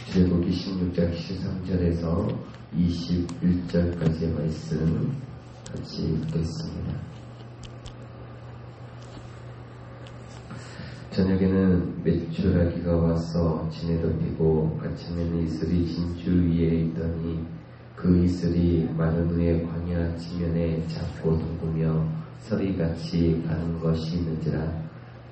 출애굽기 16장 13절에서 21절까지의 말씀 같이 읽겠습니다. 저녁에는 메추라기가 와서 진에 덮이고 아침에는 이슬이 진주 위에 있더니 그 이슬이 마른 후에 광야 지면에 작고 둥그며 서리같이 가는 것이 있는지라.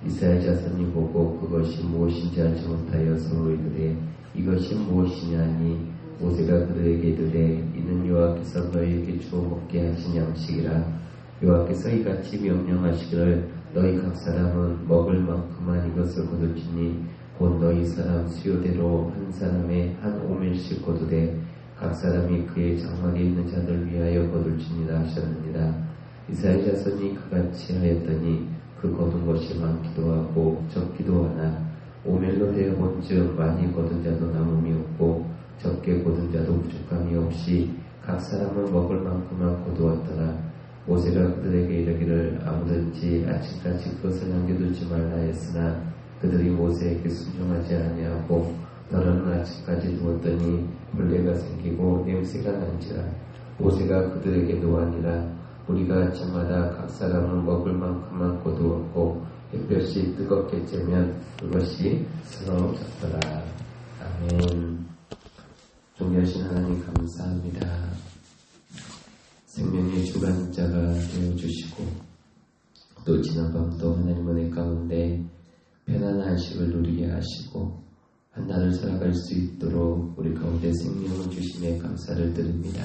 이스라엘 자손이 보고 그것이 무엇인지 알지 못하여 서로 이르되 이것이 무엇이냐 하니 모세가 그들에게 이르되 이는 여호와께서 너희에게 주어 먹게 하신 양식이라. 여호와께서 이같이 명령하시기를 너희 각 사람은 먹을 만큼만 이것을 거둘지니 곧 너희 사람 수요대로 한 사람의 한 오멜씩 거두되 각 사람이 그의 장막에 있는 자들 위하여 거둘지니라 하셨느니라. 이스라엘 자손이 그같이 하였더니 그 거둔 것이 많기도 하고 적기도 하나 오멜로 되어본즉 많이 거둔 자도 남음이 없고 적게 거둔 자도 부족함이 없이 각 사람은 먹을 만큼만 거두었더라. 모세가 그들에게 이르기를 아무든지 아침까지 그것을 남겨두지 말라 했으나 그들이 모세에게 순종하지 아니하고 더러는 아침까지 두었더니 벌레가 생기고 냄새가 난지라. 모세가 그들에게 노하니라. 우리가 아침마다 각 사람은 먹을 만큼만 거두었고 햇볕이 뜨겁게 쬐면 그것이 서러워졌더라. 아멘. 존귀하신 하나님 감사합니다. 생명의 주관자가 되어주시고 또 지난밤도 하나님 은혜 가운데 편안한 안식을 누리게 하시고 한날을 살아갈 수 있도록 우리 가운데 생명을 주심에 감사를 드립니다.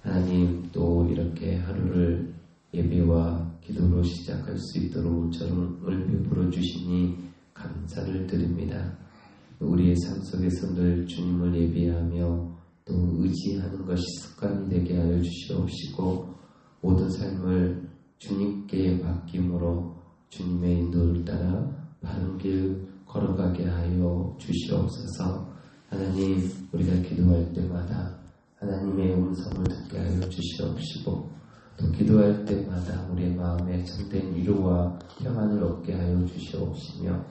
하나님, 또 이렇게 하루를 예배와 기도로 시작할 수 있도록 저를 베풀어 주시니 감사를 드립니다. 우리의 삶 속에서 늘 주님을 예배하며 또 의지하는 것이 습관이 되게 하여 주시옵시고 모든 삶을 주님께 맡김으로 주님의 인도를 따라 바른 길 걸어가게 하여 주시옵소서. 하나님, 우리가 기도할 때마다 하나님의 음성을 듣게 하여 주시옵시고 또 기도할 때마다 우리의 마음에 참된 위로와 평안을 얻게 하여 주시옵시며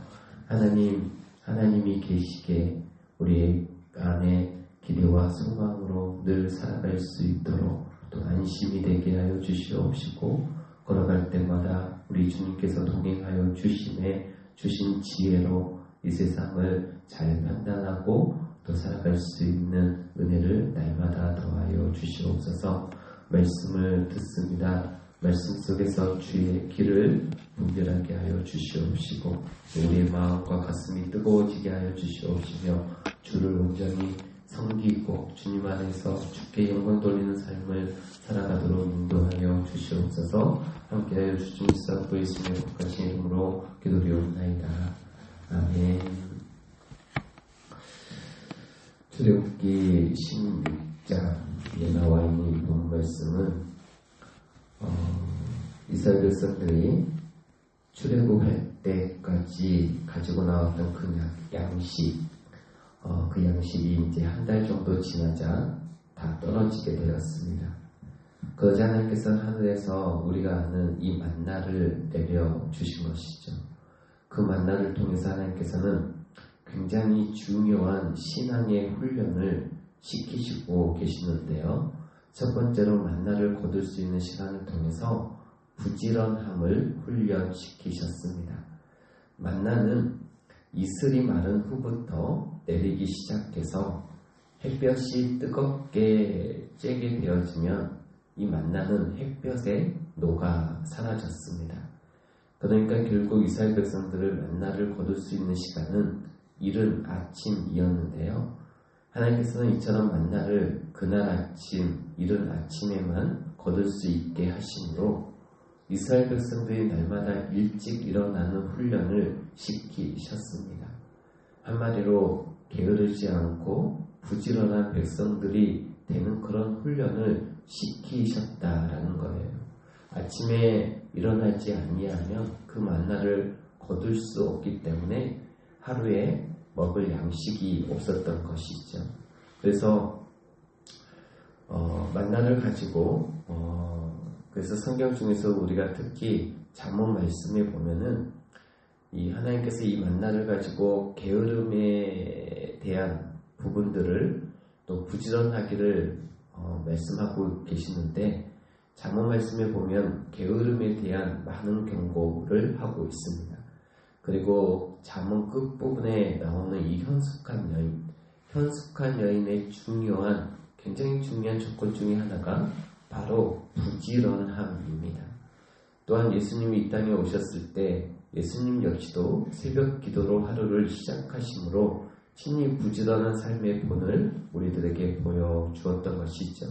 하나님이 계시게 우리 안에 기대와 소망으로 늘 살아갈 수 있도록 또 안심이 되게 하여 주시옵시고 걸어갈 때마다 우리 주님께서 동행하여 주신 지혜로 이 세상을 잘 판단하고 또 살아갈 수 있는 은혜를 날마다 더하여 주시옵소서. 말씀을 듣습니다. 말씀 속에서 주의 길을 분별하게 하여 주시옵시고 우리의 마음과 가슴이 뜨거워지게 하여 주시옵시며 주를 온전히 섬기고 주님 안에서 주께 영광 돌리는 삶을 살아가도록 인도하여 주시옵소서. 함께하여 주시옵소서. 예수님의 복하신 이름으로 기도드리옵나이다. 아멘. 출애굽기 16장에 나와 있는 이 본 말씀은 이스라엘 백성들이 출애굽할 때까지 가지고 나왔던 그 양식, 그 양식이 이제 한 달 정도 지나자 다 떨어지게 되었습니다. 그러자 하나님께서 하늘에서 우리가 아는 이 만나를 내려 주신 것이죠. 그 만나를 통해서 하나님께서는 굉장히 중요한 신앙의 훈련을 시키시고 계시는데요. 첫 번째로 만나를 거둘 수 있는 시간을 통해서 부지런함을 훈련시키셨습니다. 만나는 이슬이 마른 후부터 내리기 시작해서 햇볕이 뜨겁게 쬐게 되어지면 이 만나는 햇볕에 녹아 사라졌습니다. 그러니까 결국 이스라엘 백성들을 만나를 거둘 수 있는 시간은 이른 아침이었는데요. 하나님께서는 이처럼 만나를 그날 아침, 이른 아침에만 거둘 수 있게 하심으로 이스라엘 백성들이 날마다 일찍 일어나는 훈련을 시키셨습니다. 한마디로 게으르지 않고 부지런한 백성들이 되는 그런 훈련을 시키셨다라는 거예요. 아침에 일어나지 아니하면 그 만나를 거둘 수 없기 때문에 하루에 먹을 양식이 없었던 것이죠. 그래서 만나를 가지고 그래서 성경 중에서 우리가 특히 잠언 말씀에 보면은 이 하나님께서 이 만나를 가지고 게으름에 대한 부분들을 또 부지런하기를 말씀하고 계시는데 잠언 말씀에 보면 게으름에 대한 많은 경고를 하고 있습니다. 그리고 잠언 끝부분에 나오는 이 현숙한 여인의 굉장히 중요한 조건 중에 하나가 바로 부지런함입니다. 또한 예수님이 이 땅에 오셨을 때 예수님 역시도 새벽 기도로 하루를 시작하시므로 친히 부지런한 삶의 본을 우리들에게 보여주었던 것이죠.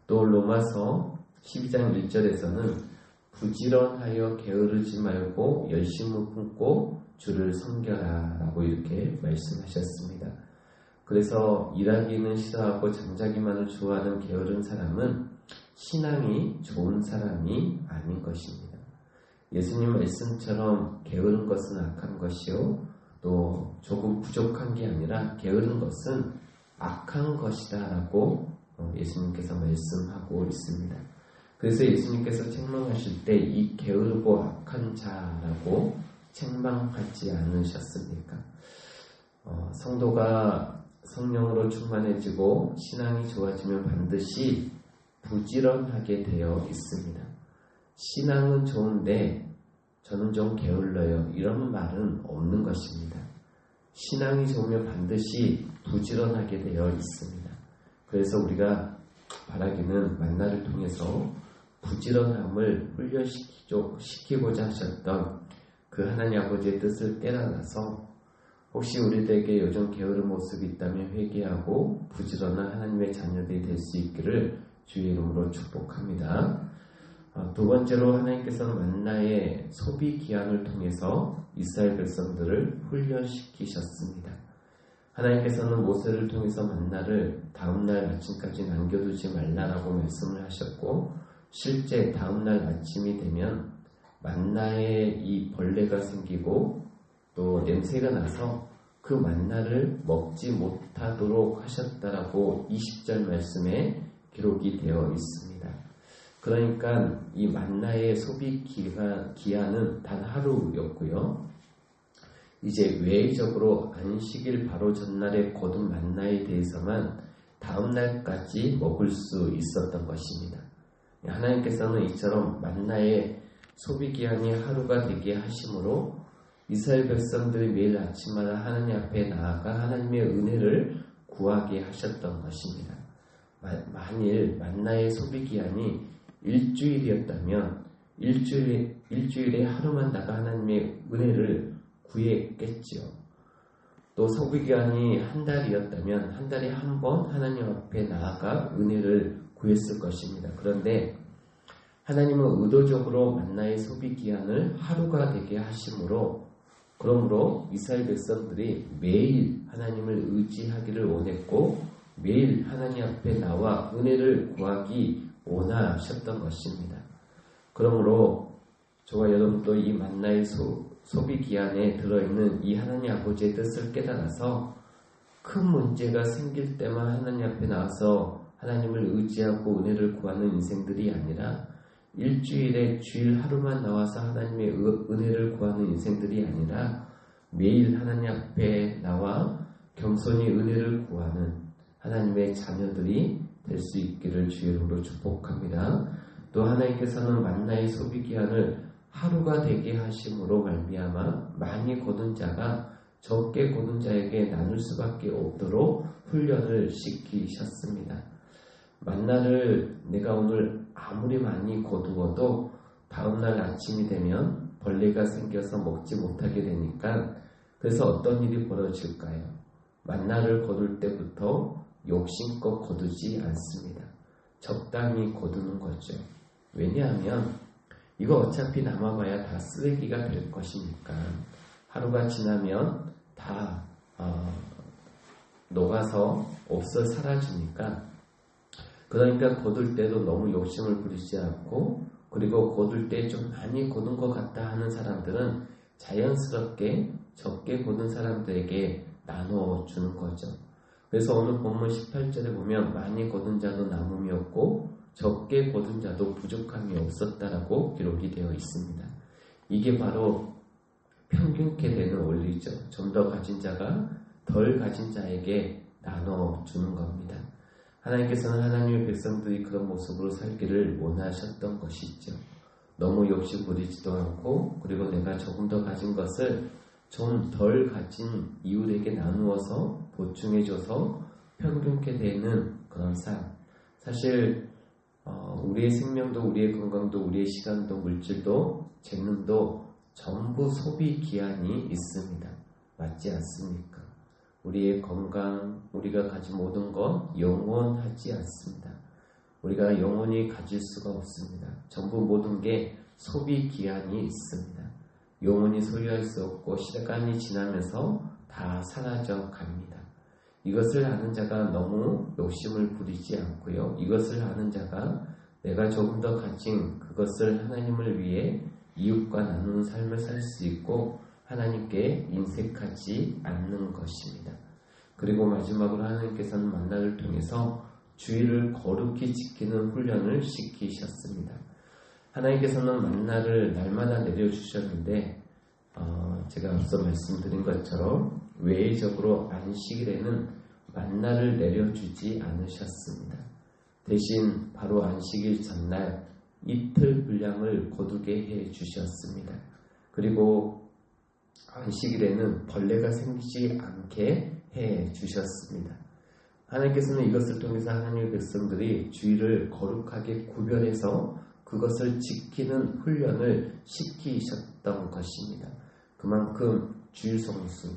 또 로마서 12장 1절에서는 부지런하여 게으르지 말고 열심을 품고 주를 섬겨라 라고 이렇게 말씀하셨습니다. 그래서 일하기는 싫어하고 잠자기만을 좋아하는 게으른 사람은 신앙이 좋은 사람이 아닌 것입니다. 예수님 말씀처럼 게으른 것은 악한 것이요 또 조금 부족한 게 아니라 게으른 것은 악한 것이다 라고 예수님께서 말씀하고 있습니다. 그래서 예수님께서 책망하실 때 이 게으르고 악한 자라고 책망하지 않으셨습니까? 성도가 성령으로 충만해지고 신앙이 좋아지면 반드시 부지런하게 되어 있습니다. 신앙은 좋은데 저는 좀 게을러요. 이런 말은 없는 것입니다. 신앙이 좋으면 반드시 부지런하게 되어 있습니다. 그래서 우리가 바라기는 만나를 통해서 부지런함을 훈련시키고자 하셨던 그 하나님 아버지의 뜻을 깨달아서 혹시 우리들에게 요즘 게으른 모습이 있다면 회개하고 부지런한 하나님의 자녀들이 될 수 있기를 주의 이름으로 축복합니다. 두 번째로 하나님께서는 만나의 소비 기한을 통해서 이스라엘 백성들을 훈련시키셨습니다. 하나님께서는 모세를 통해서 만나를 다음날 아침까지 남겨두지 말라라고 말씀을 하셨고 실제 다음날 아침이 되면 만나에 이 벌레가 생기고 또 냄새가 나서 그 만나를 먹지 못하도록 하셨다라고 20절 말씀에 기록이 되어 있습니다. 그러니까 이 만나의 소비 기한은 단 하루였고요. 이제 외적으로 안식일 바로 전날에 거둔 만나에 대해서만 다음날까지 먹을 수 있었던 것입니다. 하나님께서는 이처럼 만나의 소비기한이 하루가 되게 하심으로 이스라엘 백성들이 매일 아침마다 하나님 앞에 나아가 하나님의 은혜를 구하게 하셨던 것입니다. 만일 만나의 소비기한이 일주일이었다면 일주일에 하루만 나가 하나님의 은혜를 구했겠지요. 또 소비기한이 한 달이었다면 한 달에 한 번 하나님 앞에 나아가 은혜를 구했을 것입니다. 그런데 하나님은 의도적으로 만나의 소비기한을 하루가 되게 하심으로 그러므로 이스라엘 백성들이 매일 하나님을 의지하기를 원했고 매일 하나님 앞에 나와 은혜를 구하기 원하셨던 것입니다. 그러므로 저와 여러분도 이 만나의 소비기한에 들어있는 이 하나님 아버지의 뜻을 깨달아서 큰 문제가 생길 때만 하나님 앞에 나와서 하나님을 의지하고 은혜를 구하는 인생들이 아니라 일주일에 주일 하루만 나와서 하나님의 은혜를 구하는 인생들이 아니라 매일 하나님 앞에 나와 겸손히 은혜를 구하는 하나님의 자녀들이 될 수 있기를 주의 이름으로 축복합니다. 또 하나님께서는 만나의 소비기한을 하루가 되게 하심으로 말미암아 많이 거둔 자가 적게 거둔 자에게 나눌 수밖에 없도록 훈련을 시키셨습니다. 만나를 내가 오늘 아무리 많이 거두어도 다음날 아침이 되면 벌레가 생겨서 먹지 못하게 되니까 그래서 어떤 일이 벌어질까요? 만나를 거둘 때부터 욕심껏 거두지 않습니다. 적당히 거두는 거죠. 왜냐하면 이거 어차피 남아봐야 다 쓰레기가 될 것이니까 하루가 지나면 다 녹아서 없어 사라지니까 그러니까 거둘 때도 너무 욕심을 부리지 않고 그리고 거둘 때 좀 많이 거둔 것 같다 하는 사람들은 자연스럽게 적게 거둔 사람들에게 나눠주는 거죠. 그래서 오늘 본문 18절에 보면 많이 거둔 자도 남음이 없고 적게 거둔 자도 부족함이 없었다라고 기록이 되어 있습니다. 이게 바로 평균케 되는 원리죠. 좀 더 가진 자가 덜 가진 자에게 나눠주는 겁니다. 하나님께서는 하나님의 백성들이 그런 모습으로 살기를 원하셨던 것이죠. 너무 욕심 부리지도 않고, 그리고 내가 조금 더 가진 것을 좀 덜 가진 이웃에게 나누어서 보충해줘서 평균케 되는 그런 삶. 사실 우리의 생명도, 우리의 건강도, 우리의 시간도, 물질도, 재능도 전부 소비 기한이 있습니다. 맞지 않습니까? 우리의 건강, 우리가 가진 모든 것 영원하지 않습니다. 우리가 영원히 가질 수가 없습니다. 전부 모든 게 소비 기한이 있습니다. 영원히 소유할 수 없고 시간이 지나면서 다 사라져 갑니다. 이것을 아는 자가 너무 욕심을 부리지 않고요. 이것을 아는 자가 내가 조금 더 가진 그것을 하나님을 위해 이웃과 나누는 삶을 살 수 있고 하나님께 인색하지 않는 것입니다. 그리고 마지막으로 하나님께서는 만나를 통해서 주의를 거룩히 지키는 훈련을 시키셨습니다. 하나님께서는 만나를 날마다 내려주셨는데 제가 앞서 말씀드린 것처럼 외적으로 안식일에는 만나를 내려주지 않으셨습니다. 대신 바로 안식일 전날 이틀 분량을 거두게 해주셨습니다. 그리고 안식일에는 벌레가 생기지 않게 해주셨습니다. 하나님께서는 이것을 통해서 하나님의 백성들이 주의를 거룩하게 구별해서 그것을 지키는 훈련을 시키셨던 것입니다. 그만큼 주일 성수,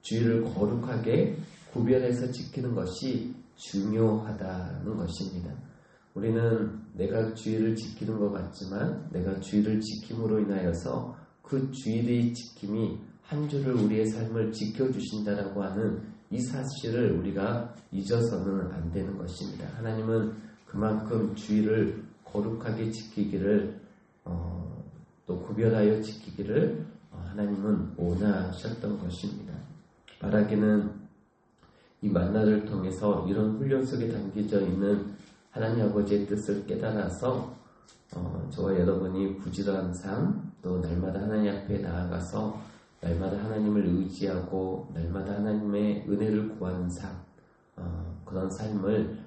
주의를 거룩하게 구별해서 지키는 것이 중요하다는 것입니다. 우리는 내가 주의를 지키는 것 같지만 내가 주의를 지킴으로 인하여서 그 주일의 지킴이 한 주를 우리의 삶을 지켜주신다라고 하는 이 사실을 우리가 잊어서는 안 되는 것입니다. 하나님은 그만큼 주일을 거룩하게 지키기를 또 구별하여 지키기를 하나님은 원하셨던 것입니다. 바라기는 이 만나를 통해서 이런 훈련 속에 담겨져 있는 하나님 아버지의 뜻을 깨달아서 저와 여러분이 부지런한 삶, 또 날마다 하나님 앞에 나아가서 날마다 하나님을 의지하고 날마다 하나님의 은혜를 구하는 삶, 그런 삶을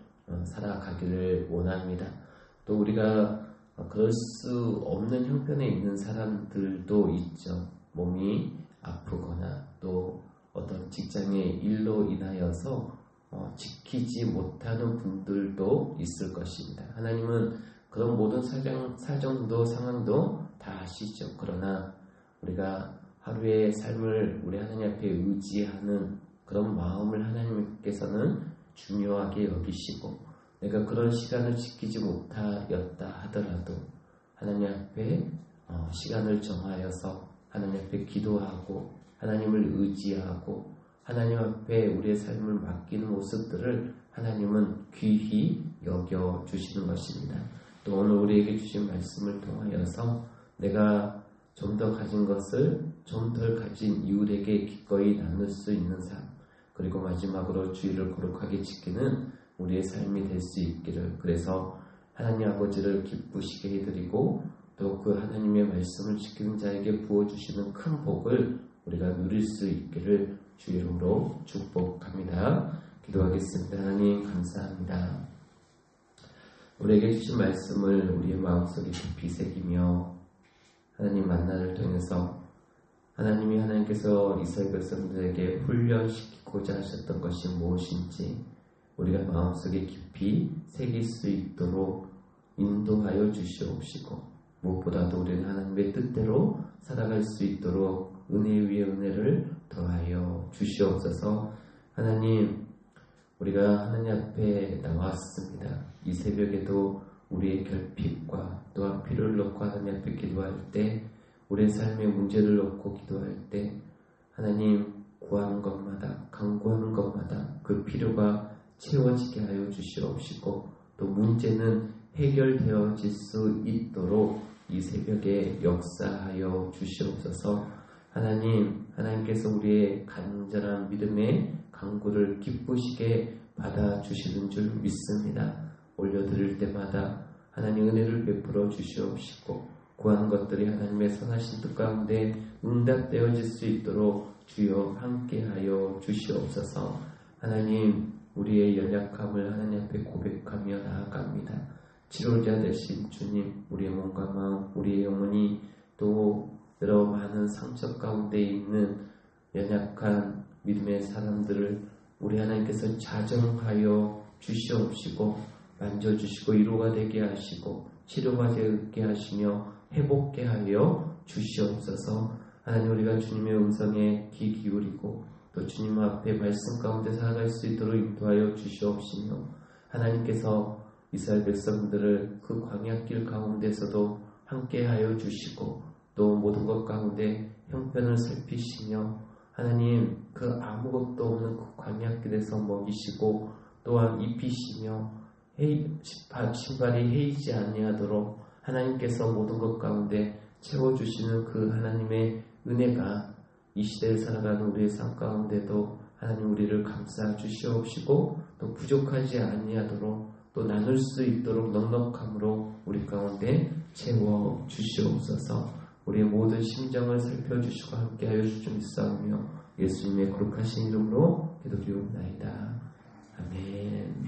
살아가기를 원합니다. 또 우리가 그럴 수 없는 형편에 있는 사람들도 있죠. 몸이 아프거나 또 어떤 직장의 일로 인하여서 지키지 못하는 분들도 있을 것입니다. 하나님은 그런 모든 사정도 상황도 다 아시죠. 그러나 우리가 하루의 삶을 우리 하나님 앞에 의지하는 그런 마음을 하나님께서는 중요하게 여기시고 내가 그런 시간을 지키지 못하였다 하더라도 하나님 앞에 시간을 정하여서 하나님 앞에 기도하고 하나님을 의지하고 하나님 앞에 우리의 삶을 맡기는 모습들을 하나님은 귀히 여겨주시는 것입니다. 또 오늘 우리에게 주신 말씀을 통하여서 내가 좀 더 가진 것을 좀 덜 가진 이웃에게 기꺼이 나눌 수 있는 삶, 그리고 마지막으로 주의를 거룩하게 지키는 우리의 삶이 될 수 있기를, 그래서 하나님 아버지를 기쁘시게 해드리고 또 그 하나님의 말씀을 지키는 자에게 부어주시는 큰 복을 우리가 누릴 수 있기를 주 이름으로 축복합니다. 기도하겠습니다. 하나님 감사합니다. 우리에게 주신 말씀을 우리의 마음속에 깊이 새기며 하나님 만나를 통해서 하나님께서 이스라엘 백성들에게 훈련시키고자 하셨던 것이 무엇인지 우리가 마음속에 깊이 새길 수 있도록 인도하여 주시옵시고, 무엇보다도 우리는 하나님의 뜻대로 살아갈 수 있도록 은혜 위에 은혜를 더하여 주시옵소서. 하나님, 우리가 하나님 앞에 나왔습니다. 이 새벽에도 우리의 결핍과 또한 필요를 놓고 하나님 앞에 기도할 때, 우리의 삶의 문제를 놓고 기도할 때 하나님 구하는 것마다, 간구하는 것마다 그 필요가 채워지게 하여 주시옵시고, 또 문제는 해결되어질 수 있도록 이 새벽에 역사하여 주시옵소서. 하나님께서 우리의 간절한 믿음의 간구를 기쁘시게 받아주시는 줄 믿습니다. 올려드릴 때마다 하나님 은혜를 베풀어 주시옵시고, 구하는 것들이 하나님의 선하신 뜻 가운데 응답되어질 수 있도록 주여 함께하여 주시옵소서. 하나님, 우리의 연약함을 하나님 앞에 고백하며 나아갑니다. 치료자 되신 주님, 우리의 몸과 마음, 우리의 영혼이 또 여러 많은 상처 가운데 있는 연약한 믿음의 사람들을 우리 하나님께서 자정하여 주시옵시고 만져주시고 위로가 되게 하시고 치료가 되게 하시며 회복게 하여 주시옵소서. 하나님, 우리가 주님의 음성에 귀 기울이고 또 주님 앞에 말씀 가운데 살아갈 수 있도록 인도하여 주시옵시며 하나님께서 이스라엘 백성들을 그 광야길 가운데서도 함께하여 주시고 또 모든 것 가운데 형편을 살피시며 하나님, 그 아무것도 없는 그 광야길에서 먹이시고 또한 입히시며 신발이 헤이지 아니하도록 하나님께서 모든 것 가운데 채워주시는 그 하나님의 은혜가 이 시대를 살아가는 우리의 삶 가운데도 하나님 우리를 감싸 주시옵시고 또 부족하지 아니하도록 또 나눌 수 있도록 넉넉함으로 우리 가운데 채워 주시옵소서. 우리의 모든 심정을 살펴주시고 함께하여 주시옵소서. 예수님의 거룩하신 이름으로 기도드리옵나이다. 아멘.